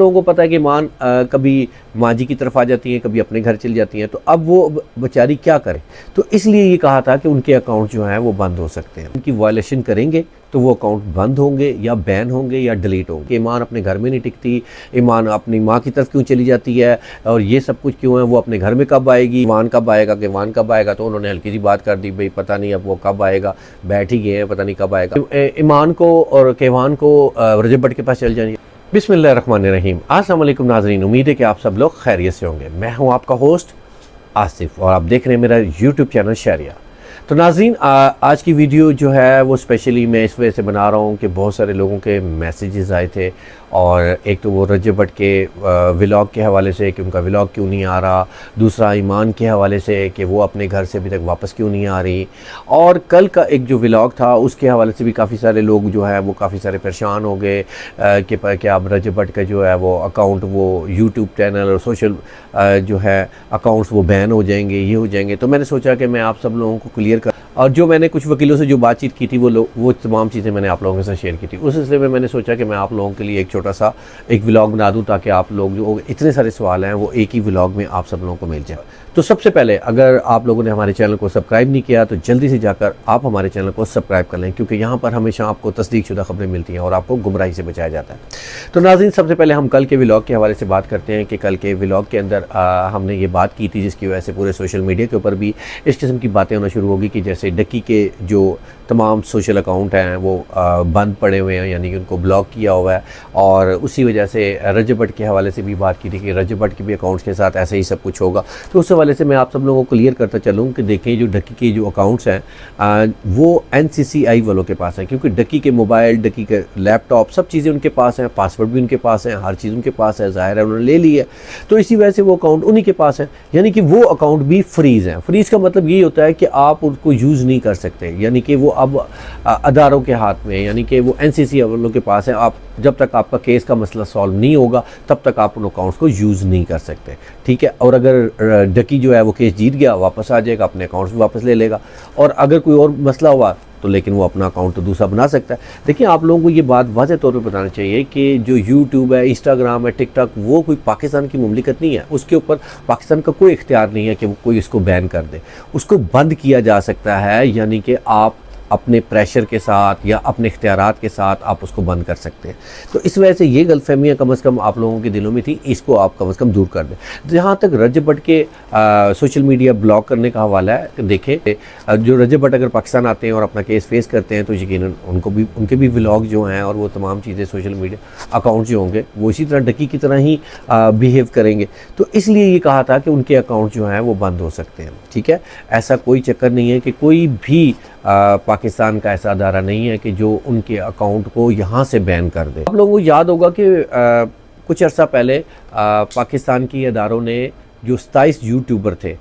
लोगों को पता है कि कभी माँ जी की तरफ आ जाती हैं, कभी अपने घर चली जाती हैं, तो अब वो बेचारी क्या करे। तो इसलिए ये कहा था कि उनके अकाउंट जो हैं वो बंद हो सकते हैं। उनकी वायलेशन करेंगे तो वो अकाउंट बंद होंगे या बैन होंगे या डिलीट होंगे। ईमान अपने घर में नहीं टिकती, ईमान अपनी माँ की तरफ क्यों चली जाती है और ये सब कुछ क्यों है, वो अपने घर में कब आएगी, ईमान कब आएगा, ईमान कब आएगा। तो उन्होंने हल्की सी बात कर दी, भाई पता नहीं अब वो कब आएगा, बैठ ही गए हैं, पता नहीं कब आएगा। ईमान को और केवान को रजब भट्ट के पास चल जाएंगे। बिस्मिल्लाहिर्रहमानिर्रहीम। अस्सलाम वालेकुम नाज़रीन, उम्मीद है कि आप सब लोग खैरियत से होंगे। मैं हूं आपका होस्ट आसिफ और आप देख रहे हैं मेरा यूट्यूब चैनल शरिया। तो नाज़रीन, आज की वीडियो जो है वो स्पेशली मैं इस वजह से बना रहा हूँ कि बहुत सारे लोगों के मैसेजेस आए थे, और एक तो वो रजब भट्ट के व्लॉग के हवाले से कि उनका व्लॉग क्यों नहीं आ रहा, दूसरा ईमान के हवाले से कि वो अपने घर से अभी तक वापस क्यों नहीं आ रही, और कल का एक जो व्लॉग था उसके हवाले से भी काफ़ी सारे लोग जो है वो काफ़ी सारे परेशान हो गए कि अब रजब भट्ट का जो है वो अकाउंट, वो यूट्यूब चैनल और सोशल जो है अकाउंट्स वो बैन हो जाएंगे, ये हो जाएंगे। तो मैंने सोचा कि मैं आप सब लोगों को क्लियर कर, और जो मैंने कुछ वकीलों से जो बातचीत की थी वो तमाम चीज़ें मैंने आप लोगों के साथ शेयर की थी। उस सिलसिले में मैंने सोचा कि मैं आप लोगों के लिए एक छोटा सा एक व्लॉग बना दूं ताकि आप लोग जो इतने सारे सवाल हैं वो एक ही व्लॉग में आप सब लोगों को मिल जाए। तो सबसे पहले, अगर आप लोगों ने हमारे चैनल को सब्सक्राइब नहीं किया तो जल्दी से जाकर आप हमारे चैनल को सब्सक्राइब कर लें, क्योंकि यहाँ पर हमेशा आपको तस्दीकशुदा खबरें मिलती हैं और आपको गुमराही से बचाया जाता है। तो नाज़रीन, सबसे पहले हम कल के व्लॉग के हवाले से बात करते हैं कि कल के व्लॉग के अंदर हमने ये बात की थी जिसकी वजह से पूरे सोशल मीडिया के ऊपर भी इस किस्म की बातें होना शुरू होगी कि जैसे डक्की के जो तमाम सोशल अकाउंट हैं वो बंद पड़े हुए हैं, यानी कि उनको ब्लॉक किया हुआ है। और उसी वजह से रजब भट्ट के हवाले से भी बात की थी कि रजब भट्ट के भी अकाउंट्स के साथ ऐसे ही सब कुछ होगा। तो उस हवाले से मैं आप सब लोगों को क्लियर करता चलूँ कि देखें, जो डक्की के जो अकाउंट्स हैं वो NCCI वालों के पास हैं, क्योंकि डक्की के मोबाइल, डक्की के लैपटॉप, सब चीज़ें उनके पास हैं, पासवर्ड भी उनके पास हैं, हर चीज़ उनके पास है, ज़ाहिर है उन्होंने ले ली है। तो इसी वजह से वो अकाउंट उन्हीं के पास है, यानी कि वो अकाउंट भी फ्रीज़ हैं। फ्रीज़ का मतलब यही होता है कि आप उनको यूज़ नहीं कर सकते, यानी कि वो अब अदारों के हाथ में, यानी कि वो NCCI वालों के पास है। आप जब तक आपका केस का मसला सॉल्व नहीं होगा तब तक आप उन अकाउंट्स को यूज़ नहीं कर सकते, ठीक है। और अगर डक्की जो है वो केस जीत गया, वापस आ जाएगा, अपने अकाउंट्स भी वापस ले लेगा। और अगर कोई और मसला हुआ तो लेकिन वो अपना अकाउंट तो दूसरा बना सकता है। देखिए, आप लोगों को ये बात वाज़ेह तौर पे बताना चाहिए कि जो यूट्यूब है, इंस्टाग्राम है, टिकटॉक, वो कोई पाकिस्तान की मुमलिकत नहीं है। उसके ऊपर पाकिस्तान का कोई इख्तियार नहीं है कि वो कोई इसको बैन कर दे। उसको बंद किया जा सकता है, यानी कि आप अपने प्रेशर के साथ या अपने इख्तियारात के साथ आप उसको बंद कर सकते हैं। तो इस वजह से ये गलतफहमियाँ कम से कम आप लोगों के दिलों में थी, इसको आप कम से कम दूर कर दें। जहाँ तक रजब भट्ट के सोशल मीडिया ब्लॉक करने का हवाला है, देखें, जो रजब भट्ट अगर पाकिस्तान आते हैं और अपना केस फेस करते हैं तो यकीनन उनके भी व्लॉग जो हैं और वो तमाम चीज़ें, सोशल मीडिया अकाउंट जो होंगे वो इसी तरह डक्की की तरह ही बिहेव करेंगे। तो इसलिए ये कहा था कि उनके अकाउंट जो हैं वो बंद हो सकते हैं, ठीक है। ऐसा कोई चक्कर नहीं है कि कोई भी पाकिस्तान का ऐसा अदारा नहीं है कि जो उनके अकाउंट को यहाँ से बैन कर दे। आप लोगों को याद होगा कि कुछ अर्सा पहले पाकिस्तान की अदारों ने जो 27 यूट्यूबर थे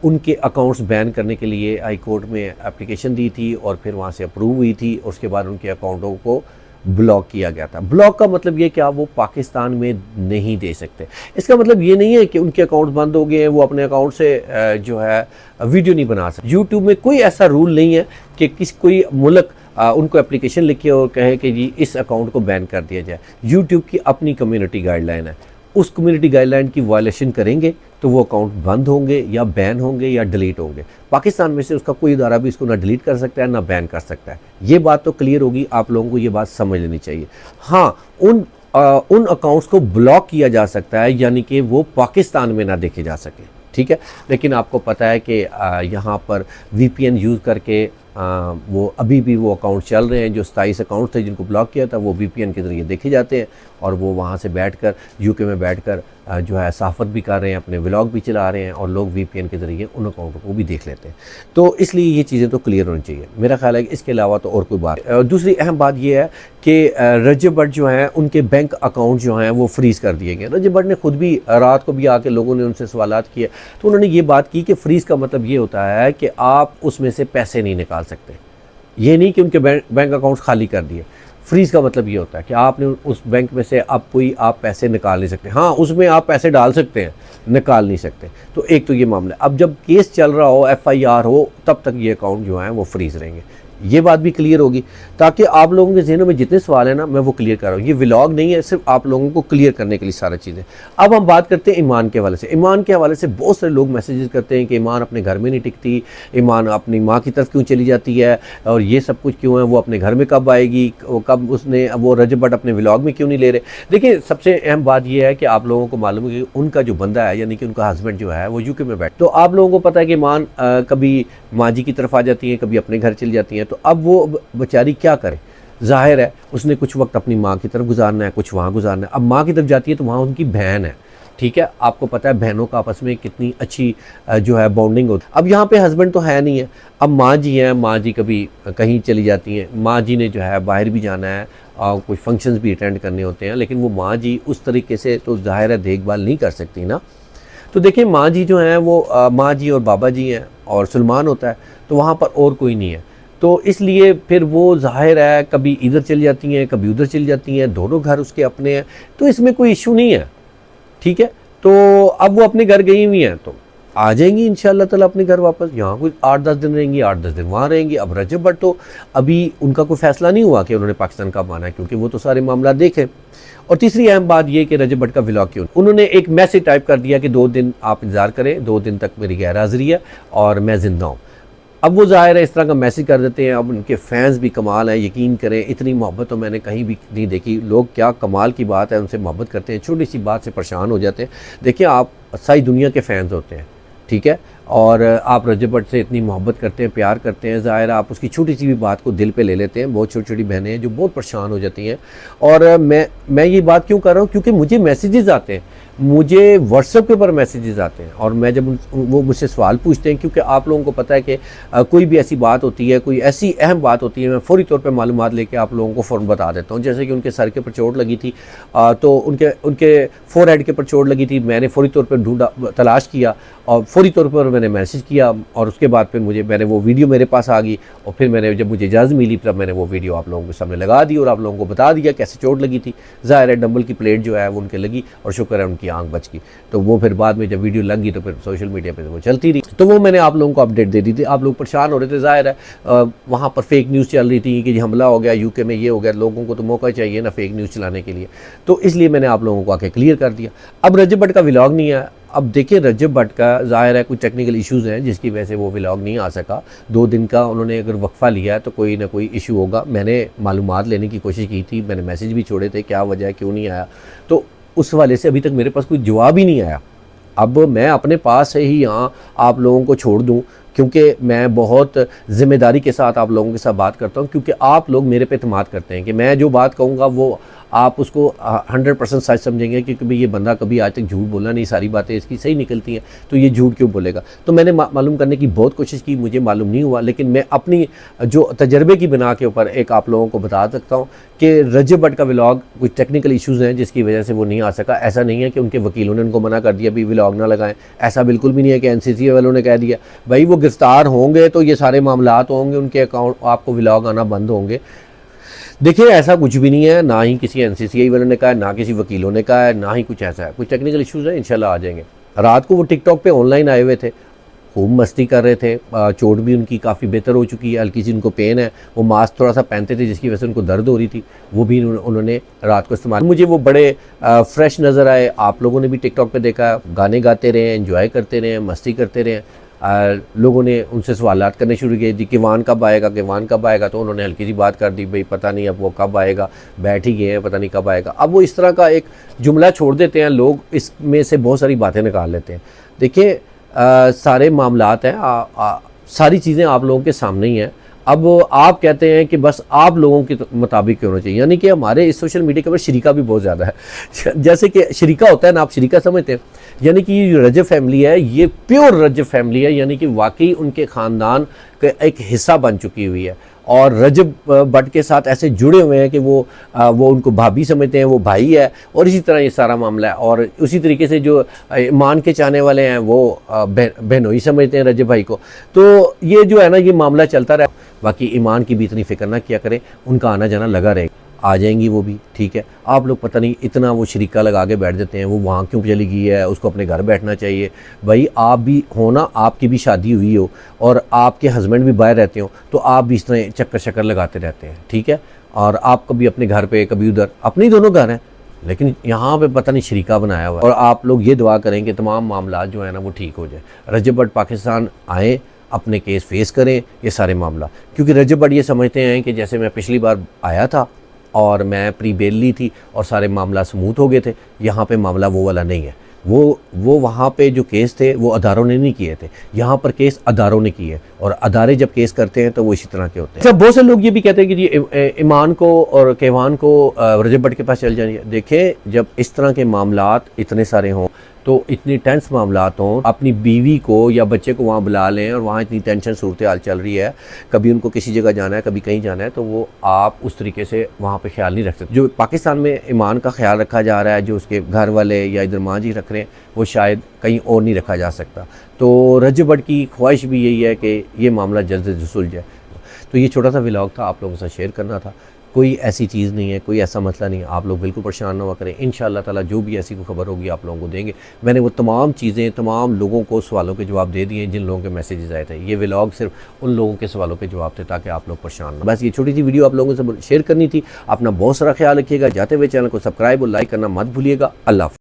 उनके अकाउंट्स बैन करने के लिए हाई कोर्ट में एप्लीकेशन दी थी और फिर वहाँ से अप्रूव हुई थी। उसके बाद उनके अकाउंटों को ब्लॉक किया गया था। ब्लॉक का मतलब ये कि आप वो पाकिस्तान में नहीं दे सकते। इसका मतलब ये नहीं है कि उनके अकाउंट बंद हो गए हैं, वो अपने अकाउंट से जो है वीडियो नहीं बना सकते। यूट्यूब में कोई ऐसा रूल नहीं है कि कोई मुल्क उनको एप्लीकेशन लिखे और कहे कि जी इस अकाउंट को बैन कर दिया जाए। यूट्यूब की अपनी कम्युनिटी गाइडलाइन है, उस कम्युनिटी गाइडलाइन की वायलेशन करेंगे तो वो अकाउंट बंद होंगे या बैन होंगे या डिलीट होंगे। पाकिस्तान में से उसका कोई इदारा भी इसको ना डिलीट कर सकता है ना बैन कर सकता है। ये बात तो क्लियर होगी, आप लोगों को ये बात समझ लेनी चाहिए। हाँ, उन अकाउंट्स को ब्लॉक किया जा सकता है, यानी कि वो पाकिस्तान में ना देखे जा सके, ठीक है। लेकिन आपको पता है कि यहाँ पर VPN यूज़ करके वो अभी भी वो अकाउंट चल रहे हैं। जो 27 अकाउंट थे जिनको ब्लॉक किया था वो VPN के ज़रिए देखे जाते हैं और वो वहाँ से बैठकर UK में बैठकर जो है सहाफ़त भी कर रहे हैं, अपने व्लॉग भी चला रहे हैं और लोग VPN के ज़रिए उन अकाउंटों को भी देख लेते हैं। तो इसलिए ये चीज़ें तो क्लियर होनी चाहिए। मेरा ख्याल है कि इसके अलावा तो और कोई बात। दूसरी अहम बात ये है कि रजब भट्ट जो हैं उनके बैंक अकाउंट जो हैं वो फ्रीज़ कर दिए गए। रजब भट्ट ने खुद भी रात को भी आके लोगों ने उनसे सवालात किए तो उन्होंने ये बात की कि फ्रीज़ का मतलब ये होता है कि आप उसमें से पैसे नहीं निकाल सकते। ये नहीं कि उनके बैंक अकाउंट्स खाली कर दिए। फ्रीज़ का मतलब ये होता है कि आपने उस बैंक में से अब आप पैसे निकाल नहीं सकते। हाँ, उसमें आप पैसे डाल सकते हैं, निकाल नहीं सकते। तो एक तो ये मामला। अब जब केस चल रहा हो, FIR हो, तब तक ये अकाउंट जो हैं वो फ्रीज़ रहेंगे। ये बात भी क्लियर होगी, ताकि आप लोगों के जहनों में जितने सवाल हैं ना मैं वो क्लियर कर रहा हूँ। ये व्लॉग नहीं है, सिर्फ आप लोगों को क्लियर करने के लिए सारा चीज़ें। अब हम बात करते हैं ईमान के हवाले से। ईमान के हवाले से बहुत सारे लोग मैसेजेस करते हैं कि ईमान अपने घर में नहीं टिकती, ईमान अपनी माँ की तरफ क्यों चली जाती है, और ये सब कुछ क्यों है, वो अपने घर में कब आएगी, कब उसने वो रजब भट्ट अपने व्लॉग में क्यों नहीं ले रहे। देखिए सबसे अहम बात यह है कि आप लोगों को मालूम है कि उनका जो बंदा है यानी कि उनका हस्बैंड जो है वो यूके में बैठ, तो आप लोगों को पता है कि ईमान कभी माँ जी की तरफ आ जाती हैं, कभी अपने घर चली जाती हैं। तो अब वो बेचारी क्या करे, जाहिर है उसने कुछ वक्त अपनी माँ की तरफ गुजारना है, कुछ वहाँ गुजारना है। अब माँ की तरफ जाती है तो वहाँ उनकी बहन है, ठीक है, आपको पता है बहनों का आपस में कितनी अच्छी जो है बॉन्डिंग होती है। अब यहाँ पे हस्बैंड तो है नहीं है, अब माँ जी हैं, माँ जी कभी कहीं चली जाती हैं, माँ जी ने जो है बाहर भी जाना है और कुछ फंक्शंस भी अटेंड करने होते हैं, लेकिन वो माँ जी उस तरीके से तो जाहिर है देखभाल नहीं कर सकती ना। तो देखिए माँ जी जो हैं वो माँ जी और बाबा जी हैं और सलमान होता है, तो वहाँ पर और कोई नहीं है। तो इसलिए फिर वो जाहिर है कभी इधर चली जाती हैं, कभी उधर चली जाती हैं, दोनों घर उसके अपने हैं, तो इसमें कोई इशू नहीं है, ठीक है। तो अब वो अपने घर गई हुई हैं तो आ जाएंगी इंशाअल्लाह ताला अपने घर वापस। यहाँ कुछ 8-10 दिन रहेंगी, 8-10 दिन वहाँ रहेंगी। अब रजब भट्ट तो अभी उनका कोई फैसला नहीं हुआ कि उन्होंने पाकिस्तान कब आना है, क्योंकि वो तो सारे मामला देखें। और तीसरी अहम बात यह कि रजब भट्ट का व्लॉग क्यों, उन्होंने एक मैसेज टाइप कर दिया कि 2 दिन आप इंतज़ार करें, 2 दिन तक मेरी गैर हाज़िरी है और मैं ज़िंदा हूँ। अब वो ज़ाहिर है इस तरह का मैसेज कर देते हैं। अब उनके फैंस भी कमाल हैं, यकीन करें इतनी मोहब्बत तो मैंने कहीं भी नहीं देखी। लोग क्या कमाल की बात है, उनसे मोहब्बत करते हैं, छोटी सी बात से परेशान हो जाते हैं। देखिए आप सारी दुनिया के फ़ैन्स होते हैं, ठीक है, और आप रजब भट्ट से इतनी मोहब्बत करते हैं, प्यार करते हैं, ज़ाहिर है आप उसकी छोटी सी भी बात को दिल पे ले लेते हैं। बहुत छोटी छोटी बहनें हैं जो बहुत परेशान हो जाती हैं। और मैं ये बात क्यों कर रहा हूँ, क्योंकि मुझे मैसेजेस आते हैं, मुझे व्हाट्सएप के ऊपर मैसेजेस आते हैं, और मैं जब वो मुझसे सवाल पूछते हैं, क्योंकि आप लोगों को पता है कि कोई भी ऐसी बात होती है, कोई ऐसी अहम बात होती है, मैं फ़ौरी तौर पे मालूमात लेके आप लोगों को फ़ौरन बता देता हूँ। जैसे कि उनके सर के ऊपर चोट लगी थी, तो उनके फोरहेड के ऊपर चोट लगी थी, मैंने फ़ौरी तौर पर ढूंढा, तलाश किया और फ़ौरी तौर पर मैंने मैसेज किया, और उसके बाद फिर मैंने वो वीडियो मेरे पास आ गई, और फिर मैंने जब मुझे इजाज़त मिली तब मैंने वो वीडियो आप लोगों के सामने लगा दी और आप लोगों को बता दिया कैसे चोट लगी थी। ज़ाहिर है डंबल की प्लेट जो है वो उनके लगी और शुक्र है उनकी आंख बच गई। तो वो फिर बाद में जब वीडियो लगी तो फिर सोशल मीडिया पे वो चलती रही, तो वो मैंने आप लोगों को अपडेट दे दी थी। आप लोग परेशान हो रहे थे, ज़ाहिर है वहाँ पर फेक न्यूज़ चल रही थी कि हमला हो गया यूके में, ये हो गया। लोगों को तो मौका चाहिए ना फेक न्यूज़ चलाने के लिए, तो इसलिए मैंने आप लोगों को आके क्लियर कर दिया। अब रजब भट्ट का व्लॉग नहीं है। अब देखिए रजब भट्ट का ज़ाहिर है कुछ टेक्निकल इश्यूज़ हैं जिसकी वजह से वो व्लॉग नहीं आ सका। 2 दिन का उन्होंने अगर वक्फ़ा लिया है तो कोई ना कोई इशू होगा। मैंने मालूमात लेने की कोशिश की थी, मैंने मैसेज भी छोड़े थे क्या वजह है, क्यों नहीं आया, तो उस वाले से अभी तक मेरे पास कोई जवाब ही नहीं आया। अब मैं अपने पास से ही यहाँ आप लोगों को छोड़ दूँ, क्योंकि मैं बहुत ज़िम्मेदारी के साथ आप लोगों के साथ बात करता हूँ, क्योंकि आप लोग मेरे पे एतमाद करते हैं कि मैं जो बात कहूँगा वो आप उसको 100% सच समझेंगे, क्योंकि भाई ये बंदा कभी आज तक झूठ बोला नहीं, सारी बातें इसकी सही निकलती हैं, तो ये झूठ क्यों बोलेगा। तो मैंने मालूम करने की बहुत कोशिश की, मुझे मालूम नहीं हुआ, लेकिन मैं अपनी जो तजर्बे की बिना के ऊपर एक आप लोगों को बता सकता हूँ कि रजब भट्ट का व्लॉग कुछ टेक्निकल इशूज़ हैं जिसकी वजह से वो नहीं आ सका। ऐसा नहीं है कि उनके वकीलों ने उनको मना कर दिया भी व्लॉग ना लगाएं, ऐसा बिल्कुल भी नहीं है कि NCC वालों ने कह दिया भाई वो गिरफ्तार होंगे तो ये सारे मामलात होंगे, उनके अकाउंट आपको व्लॉग आना बंद होंगे। देखिए ऐसा कुछ भी नहीं है, ना ही किसी NCCI वालों ने कहा है, ना किसी वकीलों ने कहा है, ना ही कुछ ऐसा है। कुछ टेक्निकल इश्यूज़ हैं, इंशाल्लाह आ जाएंगे। रात को वो टिकटॉक पे ऑनलाइन आए हुए थे, खूब मस्ती कर रहे थे, चोट भी उनकी काफ़ी बेहतर हो चुकी है, हल्की सी उनको पेन है, वो मास्क थोड़ा सा पहनते थे जिसकी वजह से उनको दर्द हो रही थी, वो भी उन्होंने रात को इस्तेमाल। मुझे वो बड़े फ्रेश नज़र आए। आप लोगों ने भी टिकटॉक पे देखा, गाने गाते रहे, एंजॉय करते रहे, मस्ती करते रहे। लोगों ने उनसे सवालात करने शुरू किए कि किवान कब आएगा, किवान कब आएगा, तो उन्होंने हल्की सी बात कर दी भाई पता नहीं अब वो कब आएगा, बैठ ही गए हैं, पता नहीं कब आएगा। अब वो इस तरह का एक जुमला छोड़ देते हैं, लोग इसमें से बहुत सारी बातें निकाल लेते हैं। देखिए सारे मामलात हैं, सारी चीज़ें आप लोगों के सामने ही हैं। अब आप कहते हैं कि बस आप लोगों के मुताबिक होना चाहिए, यानी कि हमारे इस सोशल मीडिया के ऊपर शरीका भी बहुत ज़्यादा है। जैसे कि शरीका होता है ना, आप शरीका समझते हैं, यानी कि ये रजब फैमिली है, ये प्योर रजब फैमिली है, यानी कि वाकई उनके ख़ानदान का एक हिस्सा बन चुकी हुई है और रजब भट्ट के साथ ऐसे जुड़े हुए हैं कि वो उनको भाभी समझते हैं, वो भाई है, और इसी तरह ये सारा मामला है। और उसी तरीके से जो ईमान के चाहने वाले हैं वो बहनोई समझते हैं रजब भाई को। तो ये जो है ना, ये मामला चलता रहा। बाकी ईमान की भी इतनी फिक्र ना किया करें, उनका आना जाना लगा रहेगा। आ जाएंगी वो भी, ठीक है। आप लोग पता नहीं इतना वो शरीका लगा के बैठ जाते हैं, वो वहाँ क्यों चली गई है, उसको अपने घर बैठना चाहिए। भाई आप भी हो ना, आपकी भी शादी हुई हो और आपके हस्बैंड भी बाहर रहते हो, तो आप भी इस तरह चक्कर शक्कर लगाते रहते हैं, ठीक है। और आप कभी अपने घर पे कभी उधर, अपने ही दोनों घर हैं, लेकिन यहाँ पे पता नहीं शरीका बनाया हुआ है। और आप लोग ये दुआ करें कि तमाम मामला जो है ना वो ठीक हो जाए। रजब भट्ट पाकिस्तान आए, अपने केस फेस करें ये सारे मामला, क्योंकि रजब भट्ट ये समझते हैं कि जैसे मैं पिछली बार आया था और मैं प्री बेल ली थी और सारे मामला स्मूथ हो गए थे, यहाँ पे मामला वो वाला नहीं है। वो वहाँ पे जो केस थे वो अदारों ने नहीं किए थे, यहाँ पर केस अदारों ने किए, और अदारे जब केस करते हैं तो वो इसी तरह के होते हैं। अच्छा, बहुत से लोग ये भी कहते हैं कि जी ईमान को और केवान को रजब भट्ट के पास चल जाइए। देखें, जब इस तरह के मामलात इतने सारे हों, तो इतनी टेंस मामलात हों, अपनी बीवी को या बच्चे को वहाँ बुला लें और वहाँ इतनी टेंशन सूरत हाल चल रही है, कभी उनको किसी जगह जाना है, कभी कहीं जाना है, तो वो आप उस तरीके से वहाँ पे ख्याल नहीं रख सकते। जो पाकिस्तान में ईमान का ख्याल रखा जा रहा है, जो उसके घर वाले या इधर माँ जी रख रहे हैं, वो शायद कहीं और नहीं रखा जा सकता। तो रजब भट्ट की ख्वाहिश भी यही है कि ये मामला जल्द से जल्द सुलझ जाए। तो ये छोटा सा व्लॉग था, आप लोगों के साथ शेयर करना था। कोई ऐसी चीज़ नहीं है, कोई ऐसा मसला नहीं है, आप लोग बिल्कुल परेशान ना हुआ करें। इंशाअल्लाह ताला जो भी ऐसी कोई खबर होगी आप लोगों को देंगे। मैंने वो तमाम चीज़ें तमाम लोगों को सवालों के जवाब दे दिए जिन लोगों के मैसेजेस आए थे। ये व्लॉग सिर्फ उन लोगों के सवालों के जवाब थे ताकि आप लोग परेशान ना। बस ये छोटी सी वीडियो आप लोगों से शेयर करनी थी। अपना बहुत सारा ख्याल रखिएगा, जाते हुए चैनल को सब्सक्राइब और लाइक करना मत भूलिएगा। अल्लाह।